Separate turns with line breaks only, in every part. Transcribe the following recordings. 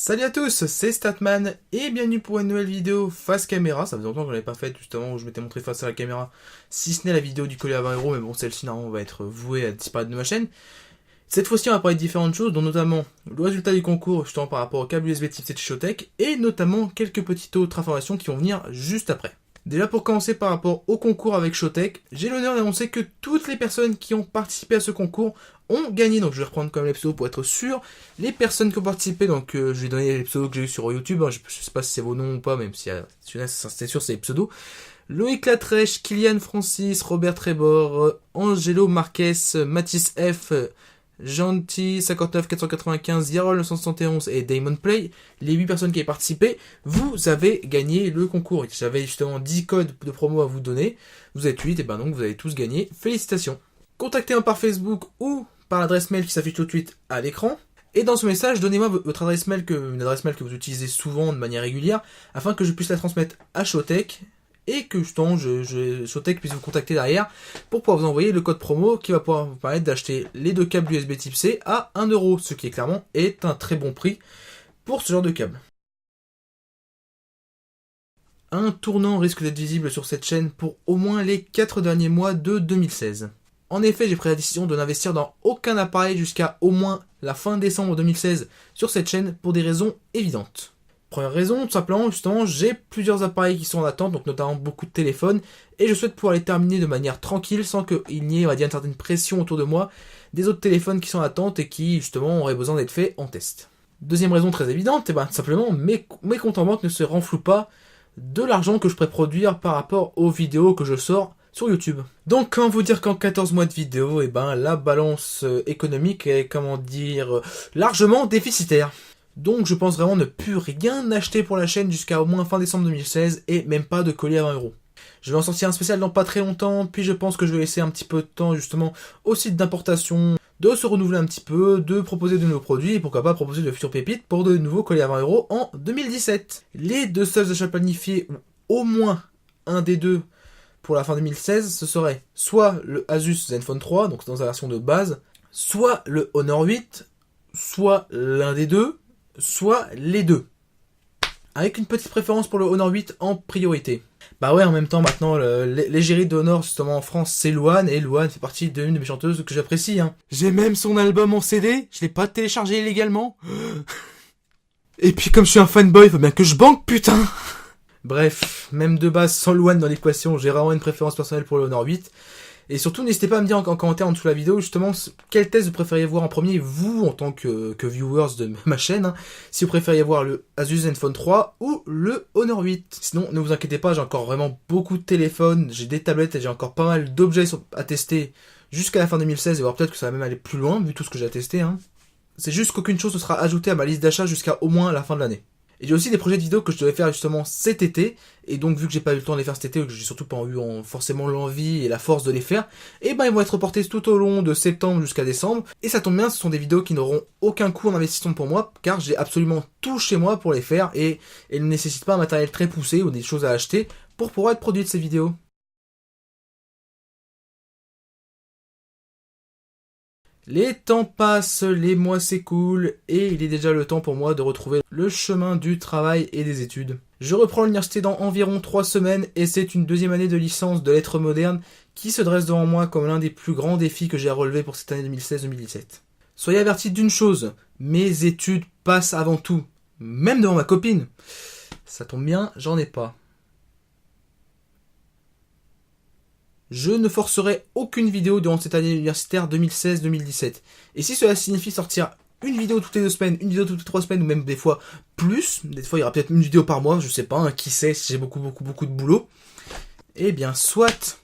Salut à tous, c'est Statman et bienvenue pour une nouvelle vidéo face caméra. Ça faisait longtemps que je l'avais pas faite justement où je m'étais montré face à la caméra, si ce n'est la vidéo du collier à 20€, mais bon, celle-ci normalement va être vouée à disparaître de ma chaîne. Cette fois-ci on va parler de différentes choses, dont notamment le résultat du concours justement par rapport au câble USB Type C de chez Showtek et notamment quelques petites autres informations qui vont venir juste après. Déjà pour commencer par rapport au concours avec Showtek, j'ai l'honneur d'annoncer que toutes les personnes qui ont participé à ce concours ont gagné. Donc je vais reprendre quand même les pseudos pour être sûr. Les personnes qui ont participé, donc je vais donner les pseudos que j'ai eu sur YouTube. Je sais pas si c'est vos noms ou pas, même si c'est sûr c'est les pseudos. Loïc Latrèche, Kylian Francis, Robert Trébor, Angelo Marquez, Mathis F, Gentil 59 495, Yarol 971 et Damon Play, les 8 personnes qui avaient participé, vous avez gagné le concours. J'avais justement 10 codes de promo à vous donner. Vous êtes 8 et ben donc vous avez tous gagné. Félicitations. Contactez-moi par Facebook ou par l'adresse mail qui s'affiche tout de suite à l'écran. Et dans ce message, donnez-moi votre adresse mail, une adresse mail que vous utilisez souvent de manière régulière, afin que je puisse la transmettre à Showtek et que justement Showtek puisse vous contacter derrière pour pouvoir vous envoyer le code promo qui va pouvoir vous permettre d'acheter les deux câbles USB Type C à 1€, ce qui est clairement est un très bon prix pour ce genre de câble. Un tournant risque d'être visible sur cette chaîne pour au moins les 4 derniers mois de 2016. En effet, j'ai pris la décision de n'investir dans aucun appareil jusqu'à au moins la fin décembre 2016 sur cette chaîne pour des raisons évidentes. Première raison, tout simplement, justement, j'ai plusieurs appareils qui sont en attente, donc notamment beaucoup de téléphones, et je souhaite pouvoir les terminer de manière tranquille, sans qu'il n'y ait, on va dire, une certaine pression autour de moi, des autres téléphones qui sont en attente et qui, justement, auraient besoin d'être faits en test. Deuxième raison très évidente, et tout simplement, mes comptes en banque ne se renflouent pas de l'argent que je pourrais produire par rapport aux vidéos que je sors sur YouTube. Donc, comment vous dire qu'en 14 mois de vidéo, la balance économique est, largement déficitaire. Donc je pense vraiment ne plus rien acheter pour la chaîne jusqu'à au moins fin décembre 2016 et même pas de collier à 20€. Je vais en sortir un spécial dans pas très longtemps, puis je pense que je vais laisser un petit peu de temps justement au site d'importation de se renouveler un petit peu, de proposer de nouveaux produits et pourquoi pas proposer de futures pépites pour de nouveaux colliers à 20€ en 2017. Les deux seuls achats planifiés ou au moins un des deux pour la fin 2016, ce serait soit le Asus Zenfone 3, donc dans sa version de base, soit le Honor 8, soit l'un des deux, soit les deux. Avec une petite préférence pour le Honor 8 en priorité. Bah ouais, en même temps, maintenant, l'égérie de Honor, justement, en France, c'est Louane, et Louane fait partie d'une de mes chanteuses que j'apprécie, hein. J'ai même son album en CD, je l'ai pas téléchargé illégalement. Et puis, comme je suis un fanboy, faut bien que je banque, putain. Bref, même de base, sans Louane dans l'équation, j'ai vraiment une préférence personnelle pour le Honor 8. Et surtout, n'hésitez pas à me dire en commentaire en dessous de la vidéo, justement, quel test vous préfériez voir en premier, vous, en tant que viewers de ma chaîne, hein, si vous préfériez voir le Asus Zenfone 3 ou le Honor 8. Sinon, ne vous inquiétez pas, j'ai encore vraiment beaucoup de téléphones, j'ai des tablettes et j'ai encore pas mal d'objets à tester jusqu'à la fin 2016, et voir peut-être que ça va même aller plus loin, vu tout ce que j'ai à tester, hein. C'est juste qu'aucune chose ne sera ajoutée à ma liste d'achat jusqu'à au moins la fin de l'année. Et j'ai aussi des projets de vidéos que je devais faire justement cet été, et donc vu que j'ai pas eu le temps de les faire cet été, ou que j'ai surtout pas eu forcément l'envie et la force de les faire, ils vont être reportés tout au long de septembre jusqu'à décembre, et ça tombe bien, ce sont des vidéos qui n'auront aucun coût en investissement pour moi, car j'ai absolument tout chez moi pour les faire, et elles ne nécessitent pas un matériel très poussé ou des choses à acheter pour pouvoir être produites ces vidéos. Les temps passent, les mois s'écoulent, et il est déjà le temps pour moi de retrouver le chemin du travail et des études. Je reprends l'université dans environ 3 semaines, et c'est une deuxième année de licence de lettres modernes qui se dresse devant moi comme l'un des plus grands défis que j'ai à relever pour cette année 2016-2017. Soyez avertis d'une chose, mes études passent avant tout, même devant ma copine. Ça tombe bien, j'en ai pas. Je ne forcerai aucune vidéo durant cette année universitaire 2016-2017. Et si cela signifie sortir une vidéo toutes les 2 semaines, une vidéo toutes les 3 semaines, ou même des fois plus, des fois il y aura peut-être une vidéo par mois, je sais pas, hein, qui sait si j'ai beaucoup de boulot, eh bien soit,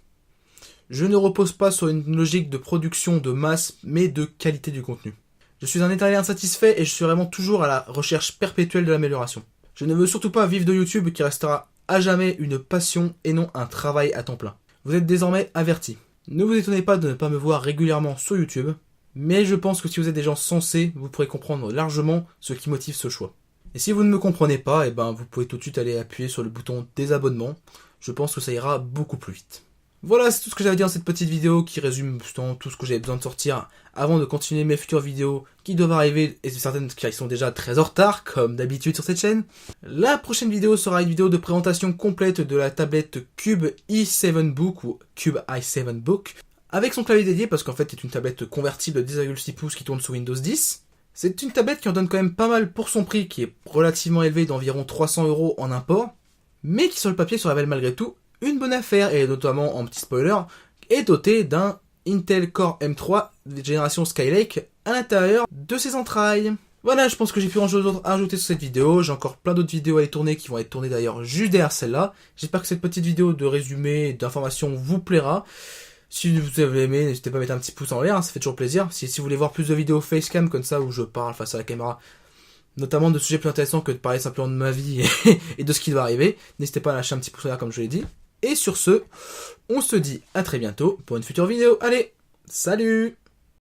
je ne repose pas sur une logique de production de masse, mais de qualité du contenu. Je suis un éternel insatisfait et je suis vraiment toujours à la recherche perpétuelle de l'amélioration. Je ne veux surtout pas vivre de YouTube qui restera à jamais une passion et non un travail à temps plein. Vous êtes désormais avertis. Ne vous étonnez pas de ne pas me voir régulièrement sur YouTube, mais je pense que si vous êtes des gens sensés, vous pourrez comprendre largement ce qui motive ce choix. Et si vous ne me comprenez pas, vous pouvez tout de suite aller appuyer sur le bouton désabonnement. Je pense que ça ira beaucoup plus vite. Voilà, c'est tout ce que j'avais dit dans cette petite vidéo qui résume justement tout ce que j'avais besoin de sortir avant de continuer mes futures vidéos qui doivent arriver, et certaines qui sont déjà très en retard, comme d'habitude sur cette chaîne. La prochaine vidéo sera une vidéo de présentation complète de la tablette Cube i7 Book ou Cube i7 Book, avec son clavier dédié parce qu'en fait c'est une tablette convertible de 10,6 pouces qui tourne sous Windows 10. C'est une tablette qui en donne quand même pas mal pour son prix, qui est relativement élevé d'environ 300 € en import, mais qui sur le papier se révèle malgré tout une bonne affaire, et notamment, en petit spoiler, est dotée d'un Intel Core M3 génération Skylake à l'intérieur de ses entrailles. Voilà, je pense que j'ai plus grand chose d'autre à ajouter sur cette vidéo. J'ai encore plein d'autres vidéos à y tourner qui vont être tournées d'ailleurs juste derrière celle-là. J'espère que cette petite vidéo de résumé et d'information vous plaira. Si vous avez aimé, n'hésitez pas à mettre un petit pouce en l'air, hein, ça fait toujours plaisir. Si vous voulez voir plus de vidéos facecam comme ça où je parle face à la caméra, notamment de sujets plus intéressants que de parler simplement de ma vie et de ce qui va arriver, n'hésitez pas à lâcher un petit pouce en l'air comme je l'ai dit. Et sur ce, on se dit à très bientôt pour une future vidéo. Allez, salut!